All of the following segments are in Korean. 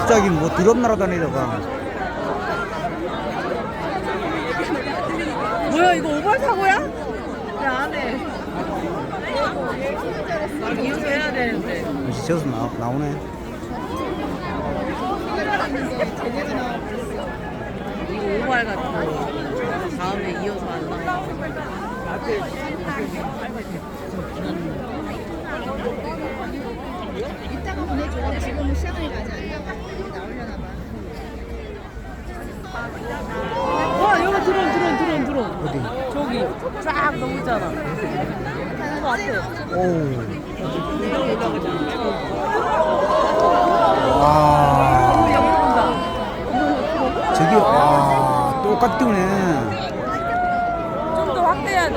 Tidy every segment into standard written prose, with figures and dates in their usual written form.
갑자기 뭐 드럼 날아다니다가. 뭐야 이거 오발 사고야? 왜 안 해? 이어서 해야 되는데. 역시 저기서 나오네. 이거 오발 같은 거 다음에 이어서 안 나와. 이따가 보내줘. 지금은 시장에 가지 않냐고. 나오려나 봐. 와 여기 드론. 어디? 저기 쫙 넘잖아. 그거 같아. 오. 와. 저기, 와. 똑같이 뜨네. 좀 더 확대해야 돼.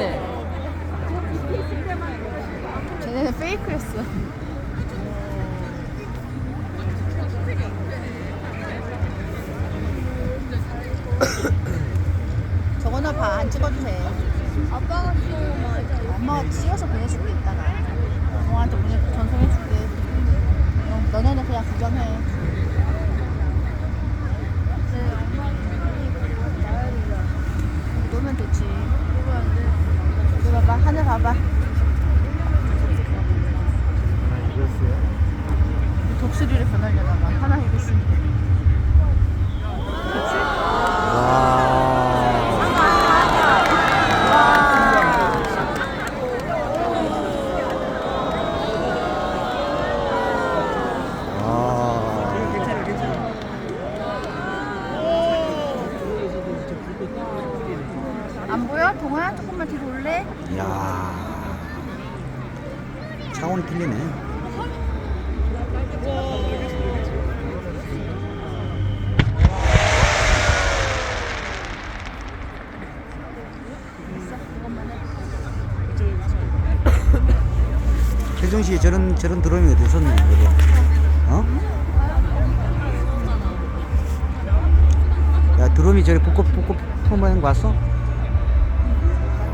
쟤네는 페이크였어. 저거나 봐. 안 찍어도 돼. 아빠가 찍어. 엄마가 찍어서 보내줄게 이따가. 엄마한테 전송해줄게. 너네는 그냥 구경해. 놀면 되지. 여기 봐봐. 하늘 봐봐. 독수리를 변하려나 봐. 하나 입었으니까. 그치? 안 보여? 동호야? 조금만 뒤로 올래? 이야. 차원이 틀리네. 혜정씨 저런 드럼이 어디 있었네, 그래도. 어? 야, 드럼이 저리 붓고 푸는 거 봤어?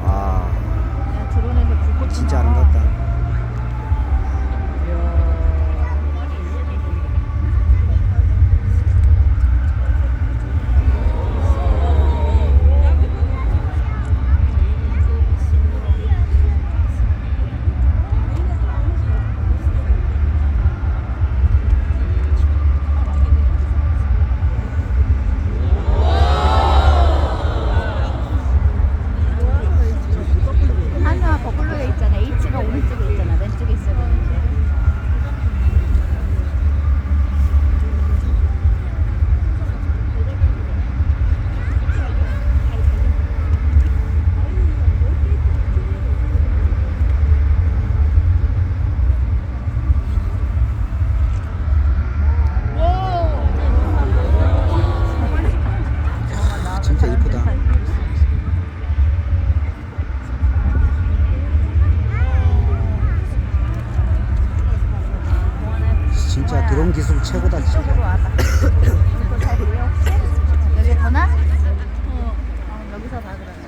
와, 내가 드론에서 불꽃 진짜 아름답다. 하나 거꾸로에 있잖아. H가 오른쪽에 있잖아. 왼쪽에 있어야 되는데. 진짜 이쁘다. 진짜 드론 기술 최고다, 이쪽으로 진짜. 와봐. 이거 잘 보여 혹시? 여기 더나? 여기서 봐 그러면.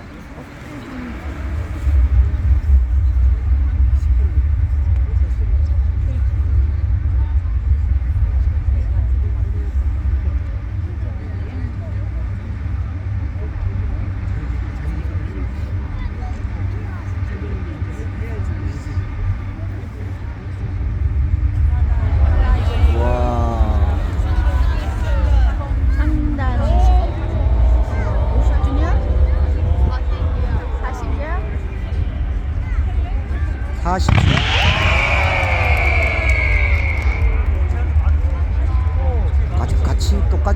와. 상단 50주년? 40이야? 40주. 같이 똑같.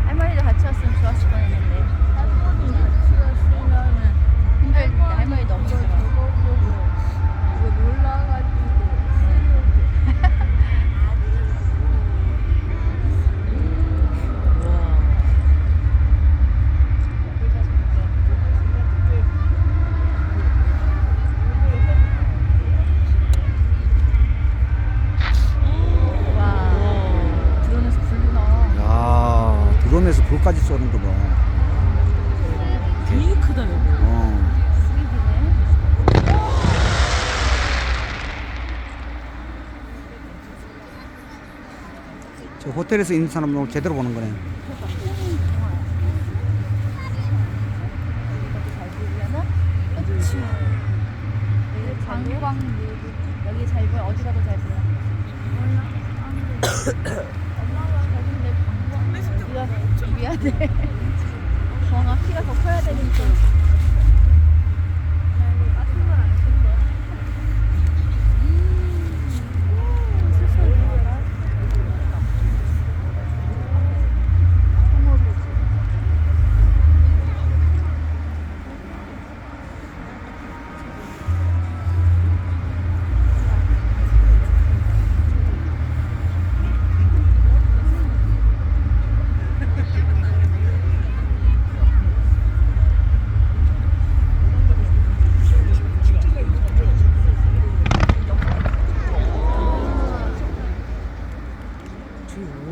할머니도 같이 왔으면 좋았을 뻔했는데. 할머니 같이 왔으면 힘들겠다. 할머니 너무 좋아. 이거 놀라가지고. 와. 드론에서 불도 나. 야, 드론에서 불까지 쏘는 거 봐. 되게 크다 여기. 어. 저 호텔에서 있는 사람 오늘 제대로 보는 거네. 여기까지 잘 보이려나? 그치. 여기 관광 여기 잘 보여. 어디 가도 잘 보여. 엄마가 가는데 관광 미안해. 정아 키가 더 커야 되니까.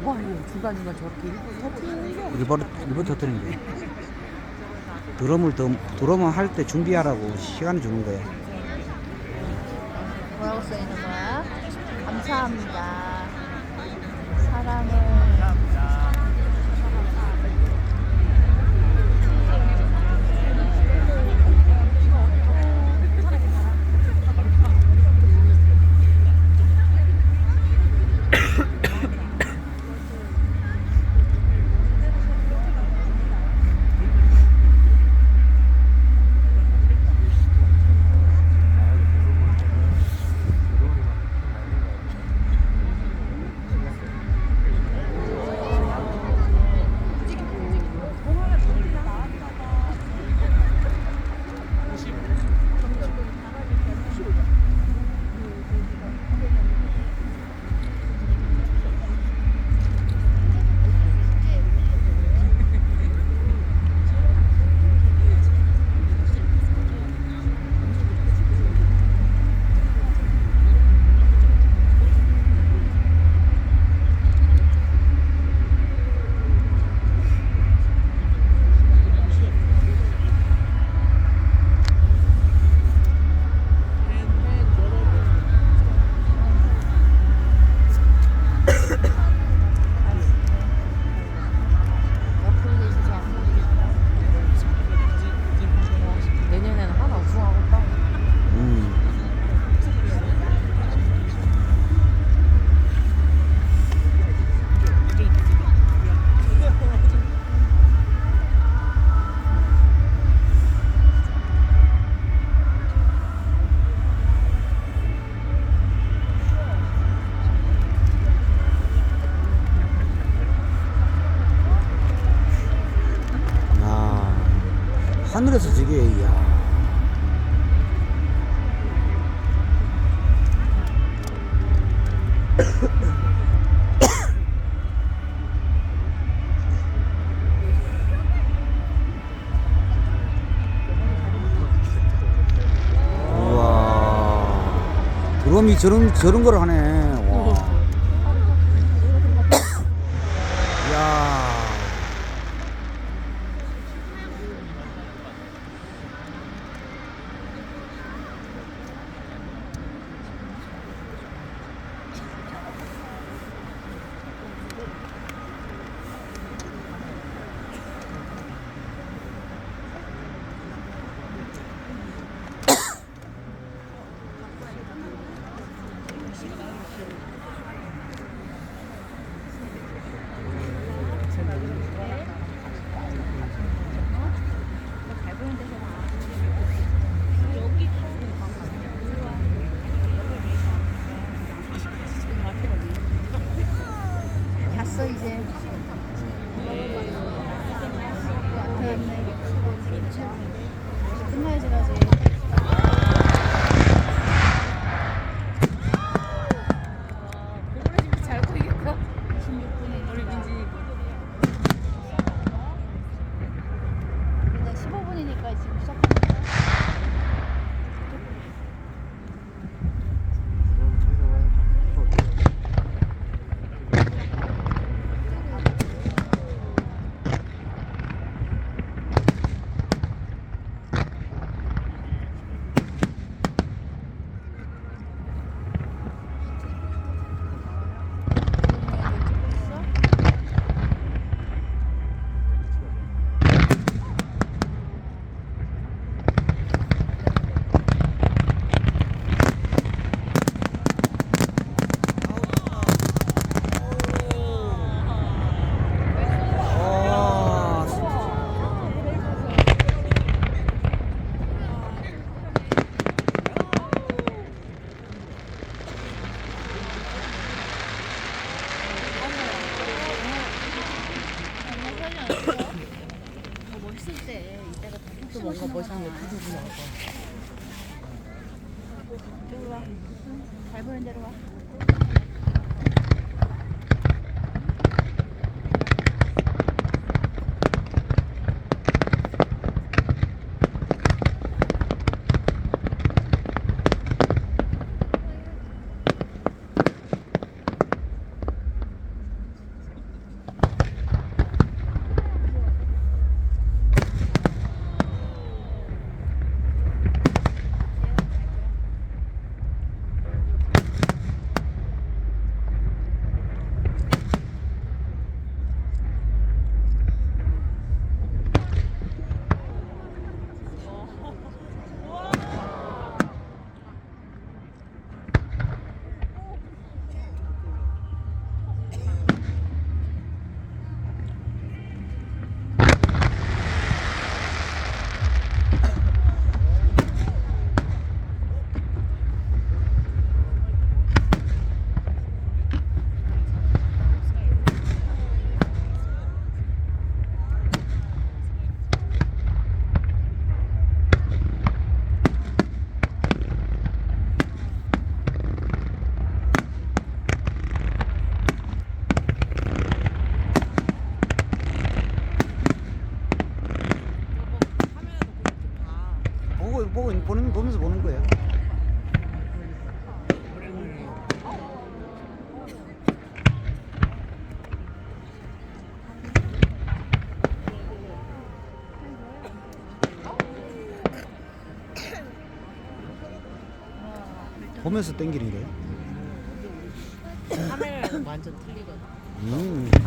오바해요. 중간중간 저렇게 일부러 터뜨린 거야. 드럼을 할 때 준비하라고 시간을 주는 거야. 뭐라고 써 있는 거야? 감사합니다. 사랑을. 내년에는 하나 우승하겠다. 하늘에서 저게, 야. 우와. 드럼이 저런 걸 하네. 와. 야. 갔어 이제. 끝나야지 가지. 잘 보는 대로 와. 보면서 보는 거예요. 보면서 땡기는 거예요. 카메라는 완전 틀리거든.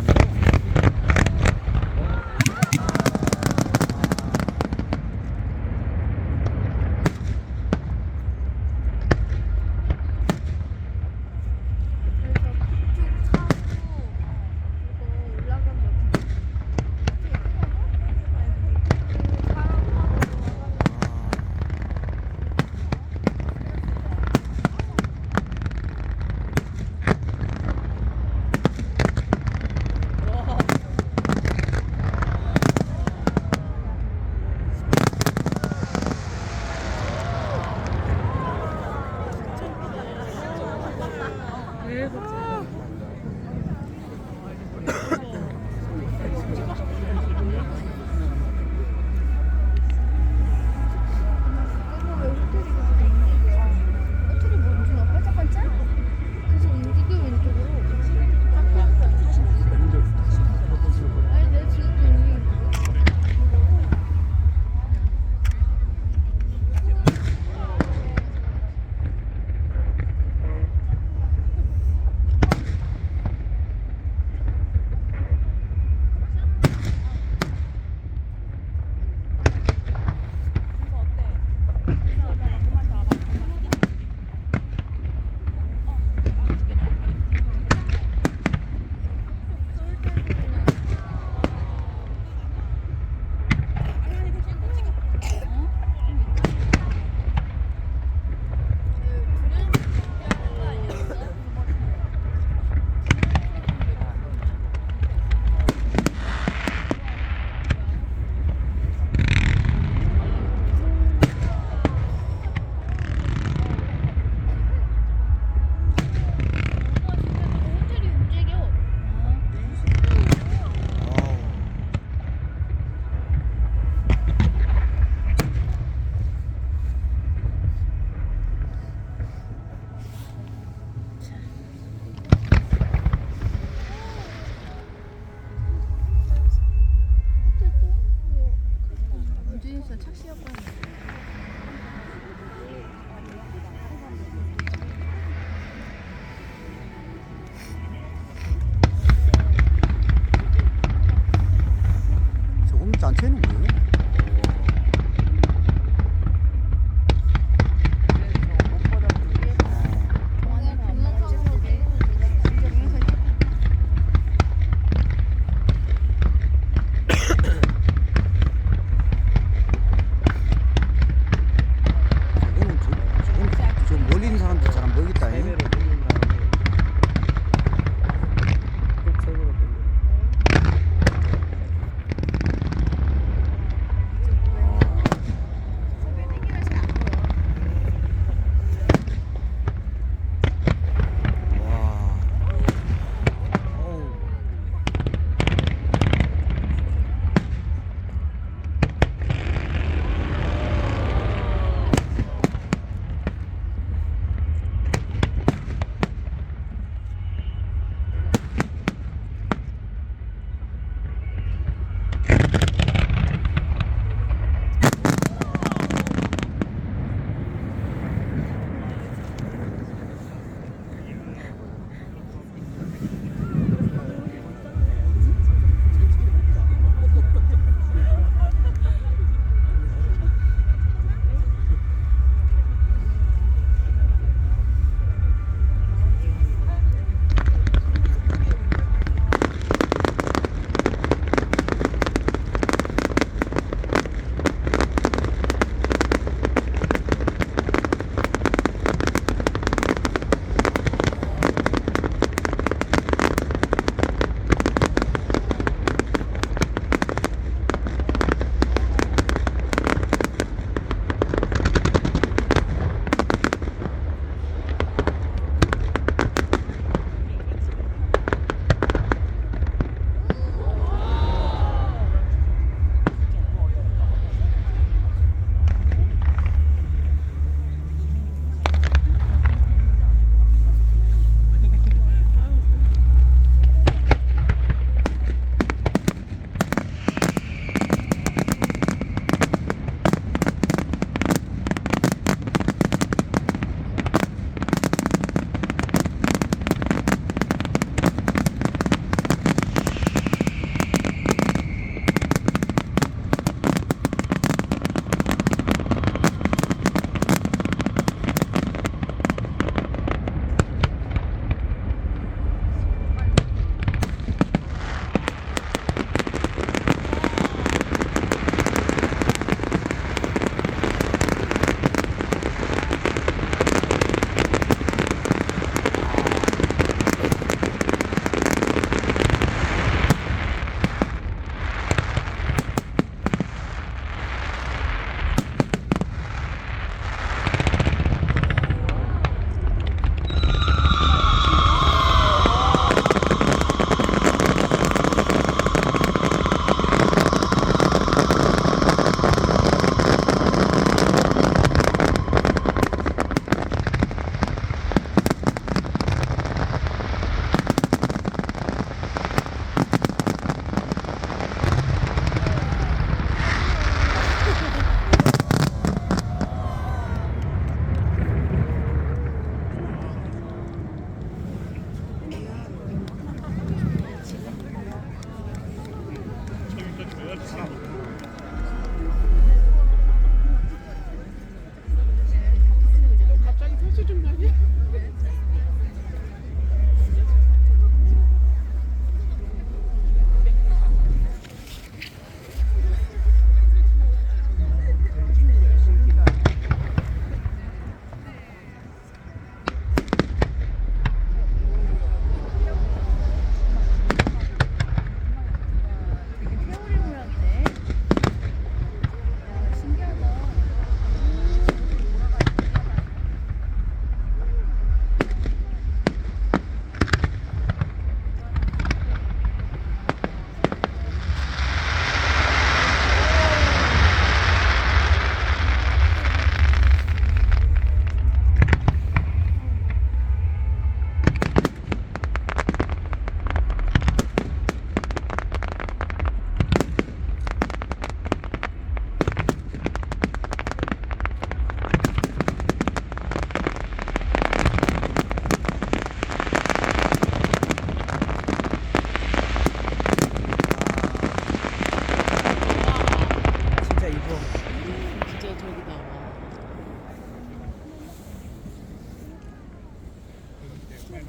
진짜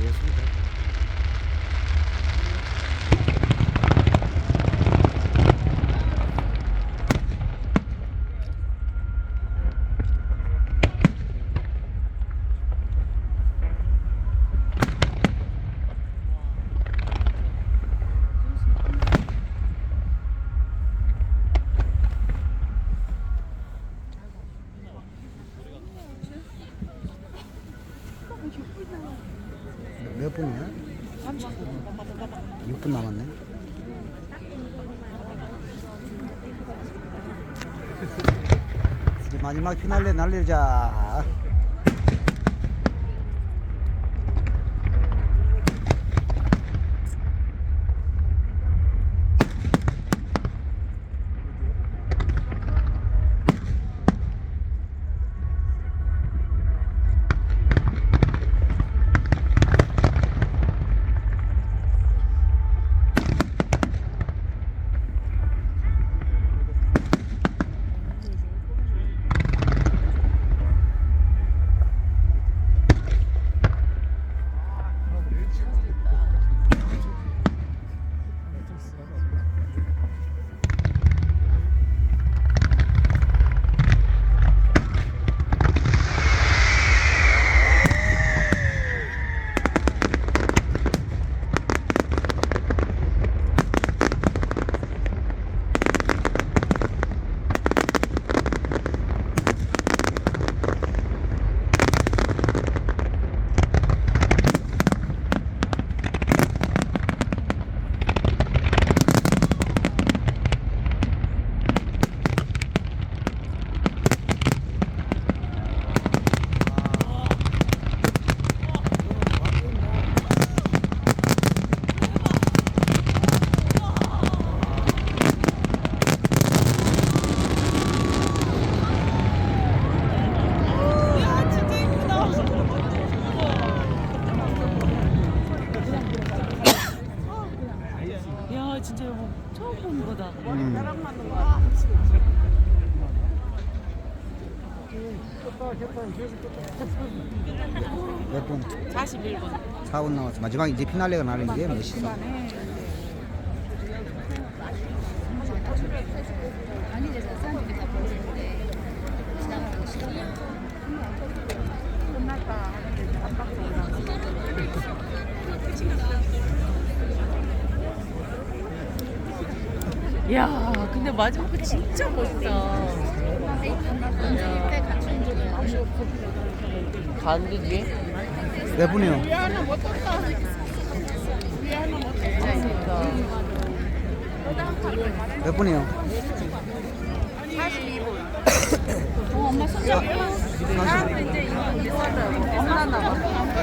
예술이다. 몇 분이야? 6분 남았네. 이제 마지막 피날레 날리자. 진짜 여보 처음 보는 거다. 몇 분? 41분. 4분 남았어. 마지막 이제 피날레가 나는 게 몇 시간? 아니 이제 사람들이 다 보는데 지나가는 시간 끝났다. 야, 근데 마지막 거 진짜 멋있다. 그때 같이 움직여요. 가는데 몇 분이요? 위에 하나 못 떴다. 위에 하나 못 떴다. 몇 분이요? 42분. 엄마 손잡고. 사람들 이제 이거 있어요. 엄마 남아.